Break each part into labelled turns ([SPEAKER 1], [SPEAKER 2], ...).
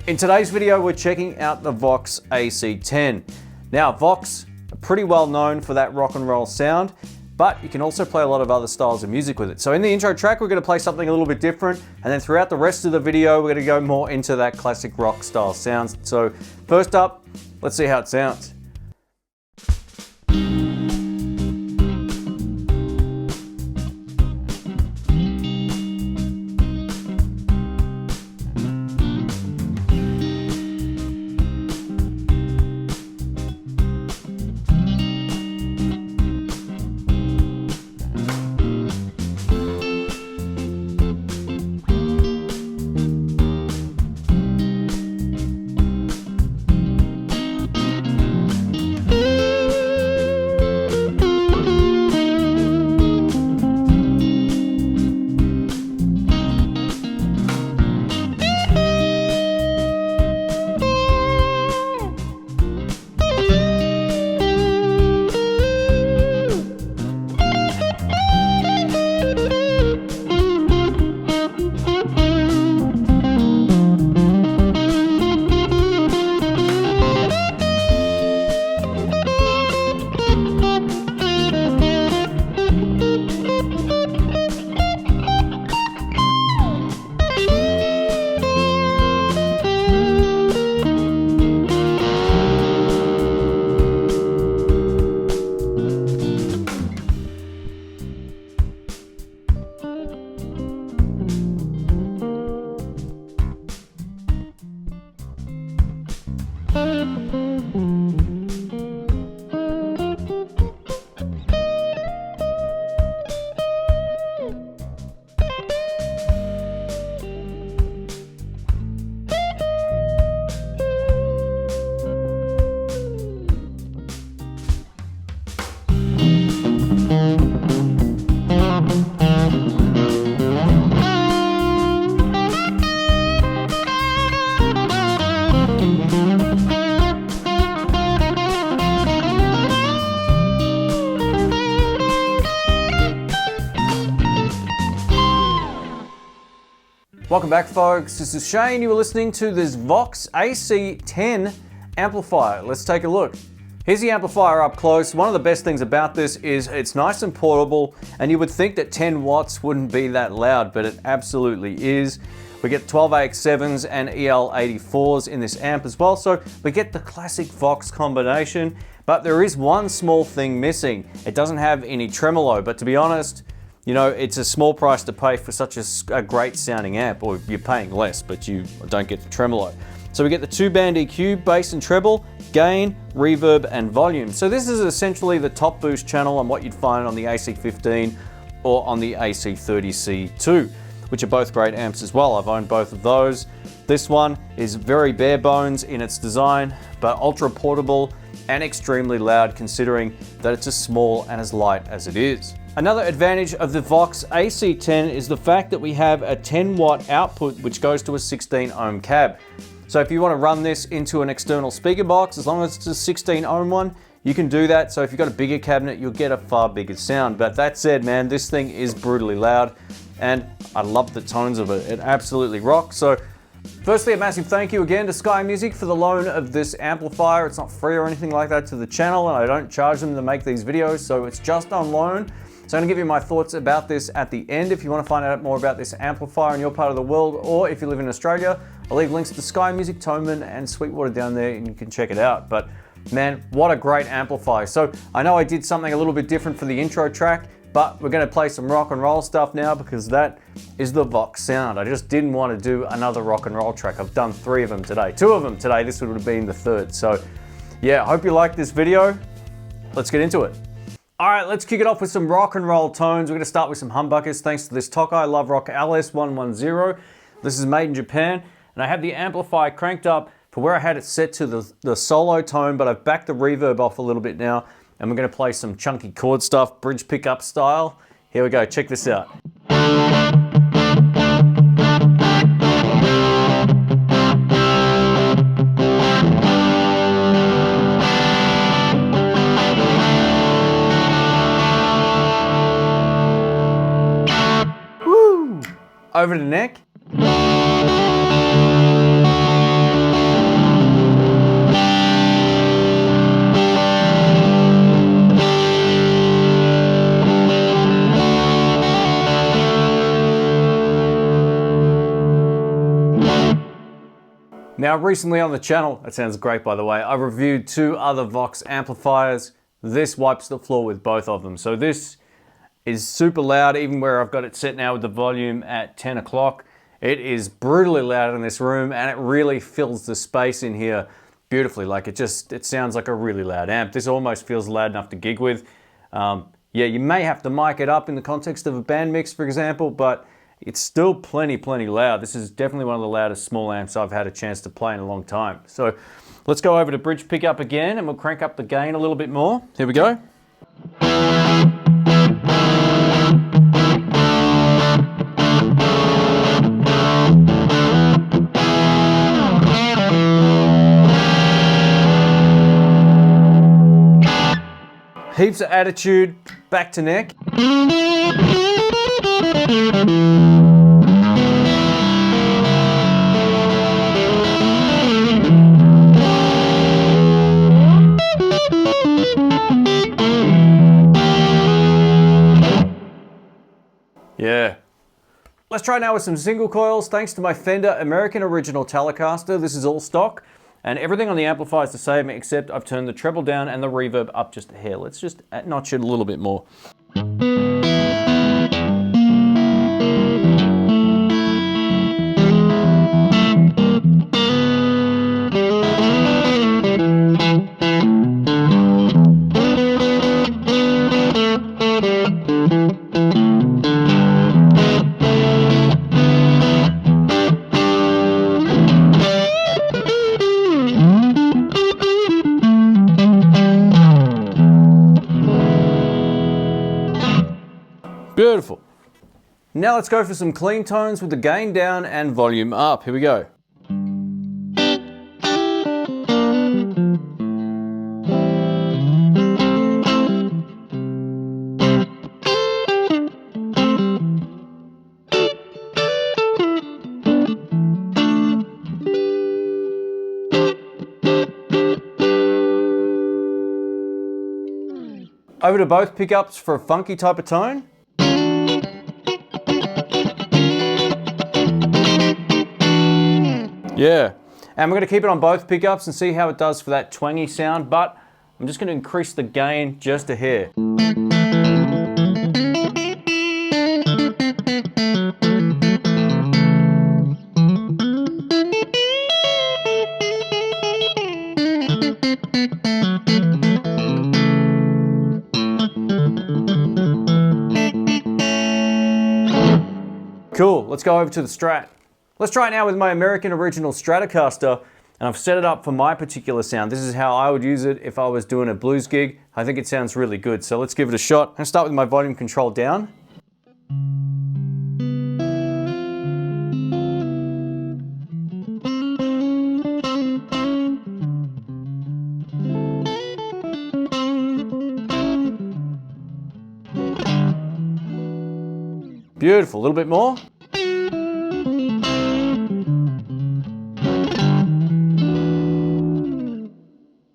[SPEAKER 1] In today's video, we're checking out the Vox AC10. Now, Vox are pretty well known for that rock and roll sound, but you can also play a lot of other styles of music with it. So in the intro track, we're going to play something a little bit different, and then throughout the rest of the video, we're going to go more into that classic rock style sounds. So first up, let's see how it sounds. Welcome back, folks. This is Shane. You are listening to this Vox AC10 amplifier. Let's take a look. Here's the amplifier up close. One of the best things about this is it's nice and portable, and you would think that 10 watts wouldn't be that loud, but it absolutely is. We get 12 AX7s and EL84s in this amp as well, so we get the classic Vox combination, but there is one small thing missing. It doesn't have any tremolo, but to be honest, you know, it's a small price to pay for such a great sounding amp, or you're paying less, but you don't get the tremolo. So we get the 2-band EQ, bass and treble, gain, reverb, and volume. So this is essentially the top boost channel on what you'd find on the AC15 or on the AC30C2, which are both great amps as well. I've owned both of those. This one is very bare bones in its design, but ultra portable and extremely loud considering that it's as small and as light as it is. Another advantage of the Vox AC10 is the fact that we have a 10 watt output which goes to a 16 ohm cab. So if you want to run this into an external speaker box, as long as it's a 16 ohm one, you can do that. So if you've got a bigger cabinet, you'll get a far bigger sound. But that said, man, this thing is brutally loud and I love the tones of it. It absolutely rocks. So firstly, a massive thank you again to Sky Music for the loan of this amplifier. It's not free or anything like that to the channel, and I don't charge them to make these videos, so it's just on loan. So I'm going to give you my thoughts about this at the end. If you want to find out more about this amplifier in your part of the world, or if you live in Australia, I'll leave links to Sky Music, Toman, and Sweetwater down there, and you can check it out. But man, what a great amplifier. So I know I did something a little bit different for the intro track, but we're going to play some rock and roll stuff now because that is the Vox sound. I just didn't want to do another rock and roll track. I've done 3 of them today. 2 of them today. This would have been the 3rd. So yeah, I hope you like this video. Let's get into it. All right, let's kick it off with some rock and roll tones. We're going to start with some humbuckers thanks to this Tokai Love Rock LS110. This is made in Japan, and I have the amplifier cranked up for where I had it set to the solo tone, but I've backed the reverb off a little bit now, and we're going to play some chunky chord stuff, bridge pickup style. Here we go, check this out. Over the neck. Now recently on the channel, that sounds great by the way, I reviewed 2 other Vox amplifiers. This wipes the floor with both of them. So this is super loud, even where I've got it set now with the volume at 10 o'clock. It is brutally loud in this room and it really fills the space in here beautifully. Like it sounds like a really loud amp. This almost feels loud enough to gig with. Yeah, you may have to mic it up in the context of a band mix, for example, but it's still plenty loud. This is definitely one of the loudest small amps I've had a chance to play in a long time. So let's go over to bridge pickup again and we'll crank up the gain a little bit more. Here we go. Heaps of attitude, back to neck. Yeah. Let's try now with some single coils. Thanks to my Fender American Original Telecaster, this is all stock. And everything on the amplifier is the same, except I've turned the treble down and the reverb up just a hair. Let's just notch it a little bit more. Beautiful. Now let's go for some clean tones with the gain down and volume up. Here we go. Over to both pickups for a funky type of tone. Yeah, and we're going to keep it on both pickups and see how it does for that twangy sound, but I'm just going to increase the gain just a hair. Cool, let's go over to the Strat. Let's try it now with my American Original Stratocaster, and I've set it up for my particular sound. This is how I would use it if I was doing a blues gig. I think it sounds really good, so let's give it a shot. I'm gonna start with my volume control down. Beautiful, a little bit more.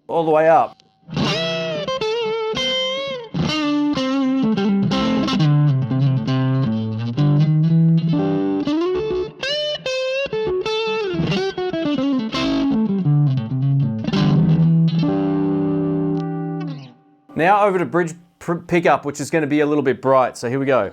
[SPEAKER 1] All the way up. Now over to bridge pickup, which is going to be a little bit bright. So here we go.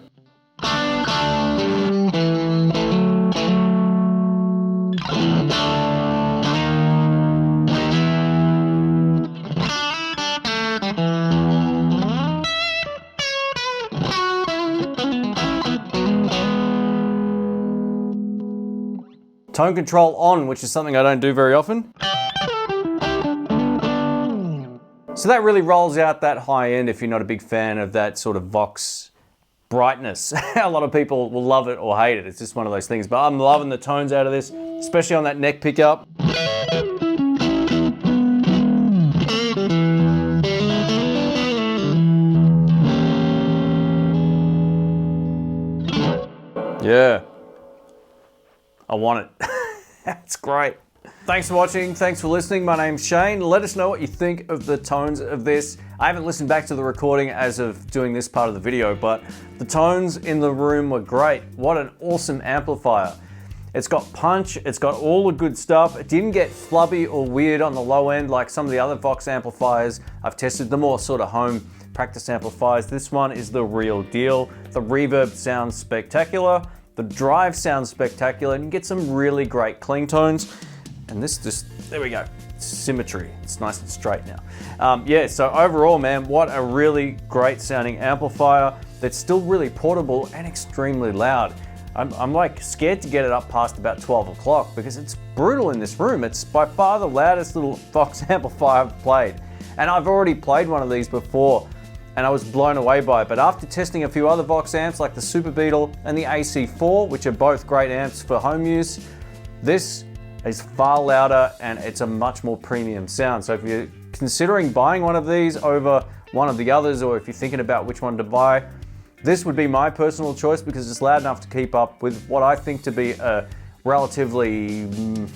[SPEAKER 1] Tone control on, which is something I don't do very often. So that really rolls out that high end if you're not a big fan of that sort of Vox brightness. A lot of people will love it or hate it. It's just one of those things, but I'm loving the tones out of this, especially on that neck pickup. Yeah. I want it. That's great. Thanks for watching, thanks for listening. My name's Shane. Let us know what you think of the tones of this. I haven't listened back to the recording as of doing this part of the video, but the tones in the room were great. What an awesome amplifier. It's got punch, it's got all the good stuff. It didn't get flubby or weird on the low end like some of the other Vox amplifiers. I've tested the more sort of home practice amplifiers. This one is the real deal. The reverb sounds spectacular. The drive sounds spectacular, and you get some really great clean tones. And this just, there we go, symmetry. It's nice and straight now. Yeah, so overall, man, what a really great sounding amplifier that's still really portable and extremely loud. I'm like scared to get it up past about 12 o'clock because it's brutal in this room. It's by far the loudest little Vox amplifier I've played. And I've already played one of these before and I was blown away by it. But after testing a few other Vox amps like the Super Beetle and the AC4, which are both great amps for home use, this is far louder and it's a much more premium sound. So if you're considering buying one of these over one of the others, or if you're thinking about which one to buy, this would be my personal choice because it's loud enough to keep up with what I think to be a relatively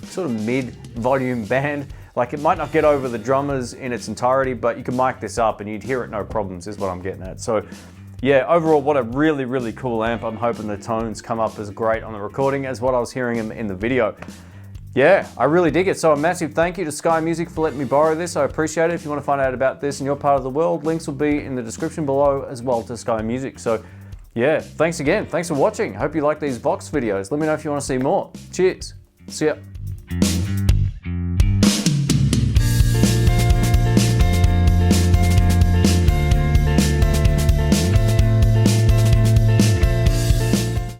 [SPEAKER 1] sort of mid-volume band. Like, it might not get over the drummers in its entirety, but you can mic this up and you'd hear it no problems, is what I'm getting at. So yeah, overall, what a really, really cool amp. I'm hoping the tones come up as great on the recording as what I was hearing in the video. Yeah, I really dig it. So a massive thank you to Sky Music for letting me borrow this. I appreciate it. If you want to find out about this in your part of the world, links will be in the description below as well to Sky Music. So yeah, thanks again. Thanks for watching. Hope you like these Vox videos. Let me know if you want to see more. Cheers. See ya.